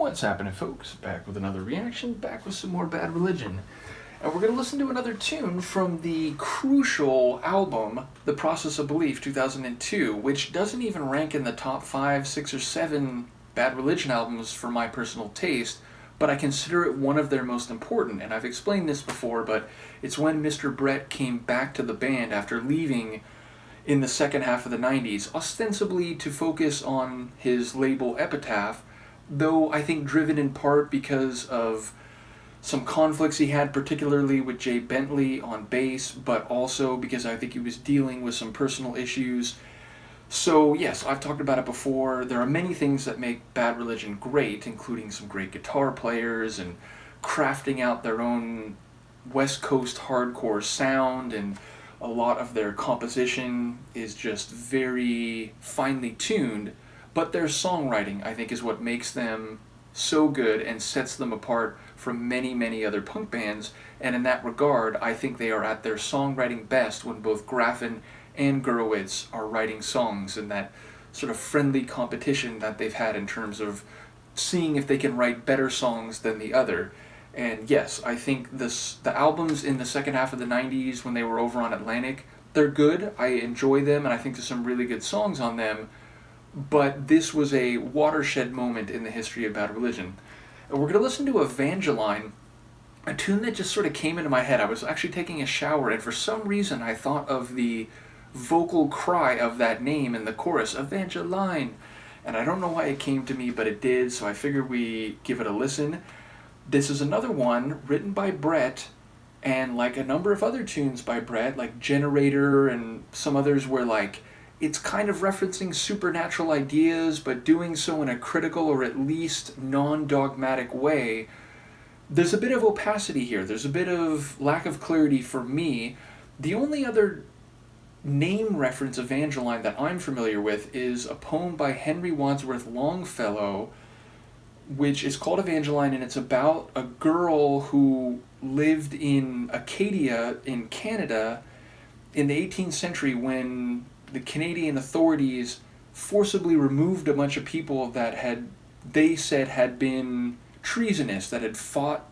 What's happening, folks? Back with another reaction, back with some more Bad Religion. And we're going to listen to another tune from the crucial album, The Process of Belief, 2002, which doesn't even rank in the top 5, 6, or 7 Bad Religion albums for my personal taste, but I consider it one of their most important. And I've explained this before, but it's when Mr. Brett came back to the band after leaving in the second half of the 90s, ostensibly to focus on his label Epitaph, though I think driven in part because of some conflicts he had, particularly with Jay Bentley on bass, but also because I think he was dealing with some personal issues. So yes, I've talked about it before. There are many things that make Bad Religion great, including some great guitar players and crafting out their own West Coast hardcore sound, and a lot of their composition is just very finely tuned. But their songwriting, I think, is what makes them so good and sets them apart from many, many other punk bands. And in that regard, I think they are at their songwriting best when both Graffin and Gurewitz are writing songs, in that sort of friendly competition that they've had in terms of seeing if they can write better songs than the other. And yes, I think the albums in the second half of the 90s when they were over on Atlantic, they're good. I enjoy them, and I think there's some really good songs on them. But this was a watershed moment in the history of Bad Religion. And we're going to listen to Evangeline, a tune that just sort of came into my head. I was actually taking a shower, and for some reason I thought of the vocal cry of that name in the chorus, Evangeline. And I don't know why it came to me, but it did, so I figured we give it a listen. This is another one written by Brett, and like a number of other tunes by Brett, like Generator and some others, where like it's kind of referencing supernatural ideas, but doing so in a critical or at least non-dogmatic way. There's a bit of opacity here. There's a bit of lack of clarity for me. The only other name reference Evangeline that I'm familiar with is a poem by Henry Wadsworth Longfellow, which is called Evangeline, and it's about a girl who lived in Acadia in Canada in the 18th century when the Canadian authorities forcibly removed a bunch of people that they said had been treasonous, that had fought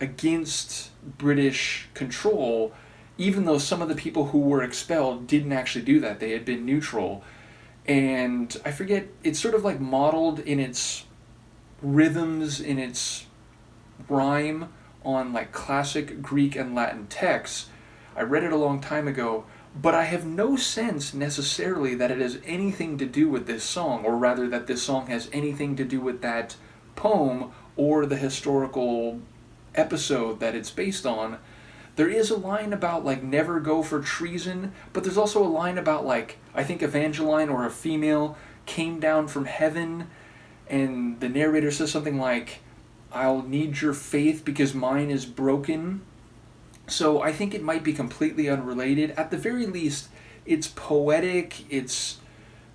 against British control, even though some of the people who were expelled didn't actually do that. They had been neutral. And I forget, it's sort of like modeled in its rhythms, in its rhyme, on like classic Greek and Latin texts. I read it a long time ago, but I have no sense necessarily that it has anything to do with this song, or rather that this song has anything to do with that poem or the historical episode that it's based on. There is a line about like never go for treason, but there's also a line about like, I think Evangeline, or a female, came down from heaven, and the narrator says something like, I'll need your faith because mine is broken. So I think it might be completely unrelated. At the very least, it's poetic, it's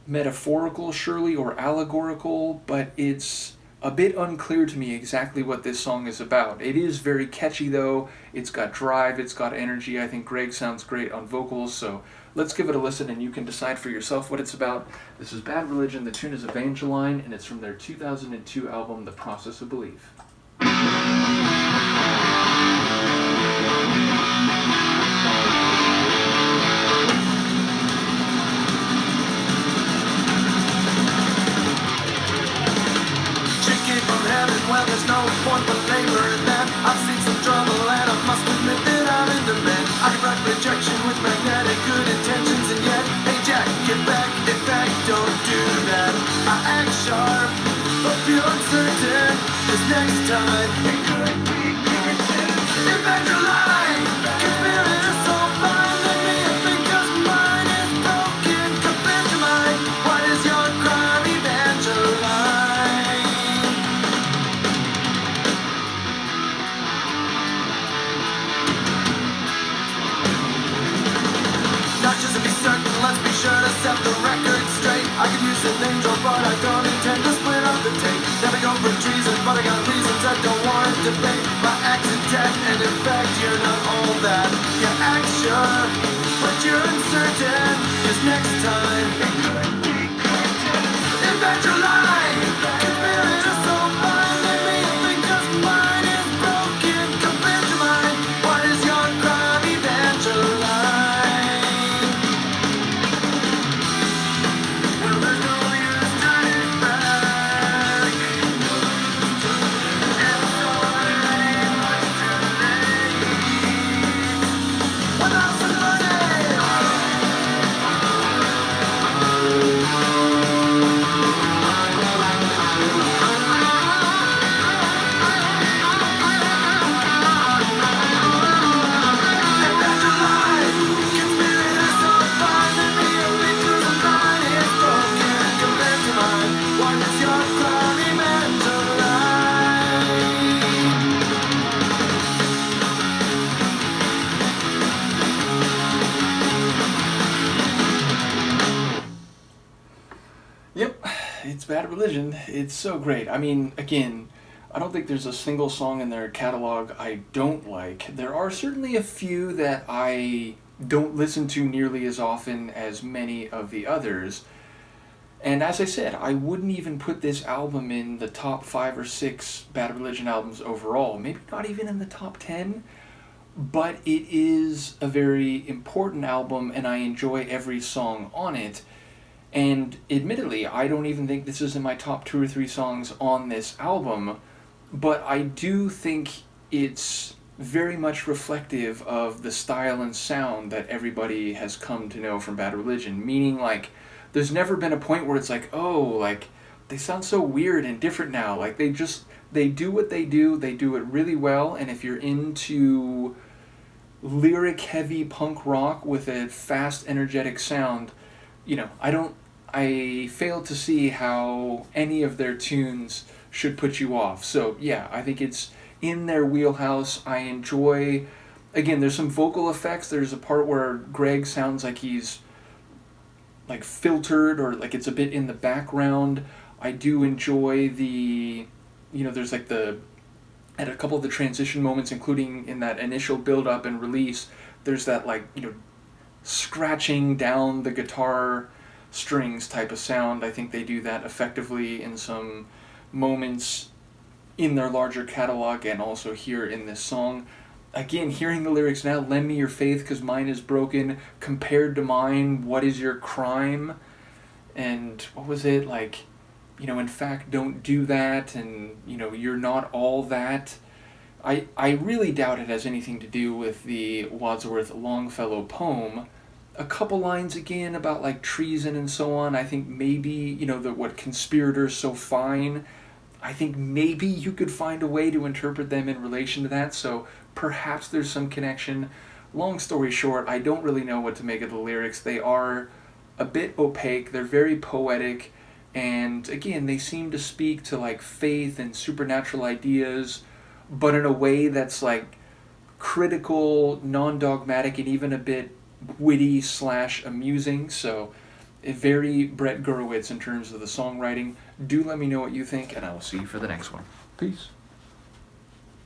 metaphorical surely, or allegorical, but it's a bit unclear to me exactly what this song is about. It is very catchy though, it's got drive, it's got energy. I think Greg sounds great on vocals, so let's give it a listen and you can decide for yourself what it's about. This is Bad Religion, the tune is Evangeline, and it's from their 2002 album, The Process of Belief. Well, there's no point belaboring that. I've seen some trouble and I must admit that I'm in demand. I can write rejection with magnetic good intentions, and yet, hey Jack, get back, in fact, don't do that. I act sharp, but feel uncertain, 'cause next time it could be Evangeline, comparing us all fine, let me think 'cause mine is broken compared to mine. What is your crime, Evangeline? Let's be sure to set the record straight. I could use an angel, but I don't intend to split up the tape. Never go for treason, but I got reasons that don't warrant debate. My act's intact, and in fact, you're not all that. You act sure, but you're uncertain, 'cause next time it could be Evangeline, comparing us all by Religion, it's so great. I mean, again, I don't think there's a single song in their catalog I don't like. There are certainly a few that I don't listen to nearly as often as many of the others. And as I said, I wouldn't even put this album in the top 5 or 6 Bad Religion albums overall. Maybe not even in the top 10. But it is a very important album, and I enjoy every song on it. And admittedly, I don't even think this is in my top 2 or 3 songs on this album, but I do think it's very much reflective of the style and sound that everybody has come to know from Bad Religion. Meaning, like, there's never been a point where it's like, oh, like, they sound so weird and different now. Like, they do what they do it really well, and if you're into lyric-heavy punk rock with a fast, energetic sound, I fail to see how any of their tunes should put you off. So, yeah, I think it's in their wheelhouse. I enjoy, again, there's some vocal effects. There's a part where Greg sounds like he's, like, filtered, or, like, it's a bit in the background. I do enjoy there's, like, at a couple of the transition moments, including in that initial build-up and release, there's that, like, scratching down the guitar strings type of sound. I think they do that effectively in some moments in their larger catalog and also here in this song. Again, hearing the lyrics now, lend me your faith because mine is broken, compared to mine, what is your crime? And what was it, like, in fact, don't do that, and, you're not all that. I really doubt it has anything to do with the Wadsworth Longfellow poem. A couple lines again about, like, treason and so on. I think maybe, what conspirators so fine. I think maybe you could find a way to interpret them in relation to that, so perhaps there's some connection. Long story short, I don't really know what to make of the lyrics. They are a bit opaque, they're very poetic, and again, they seem to speak to, like, faith and supernatural ideas, but in a way that's, like, critical, non-dogmatic, and even a bit witty / amusing. So very Brett Gurewitz in terms of the songwriting. Do let me know what you think, and I will see you for the next one. Peace.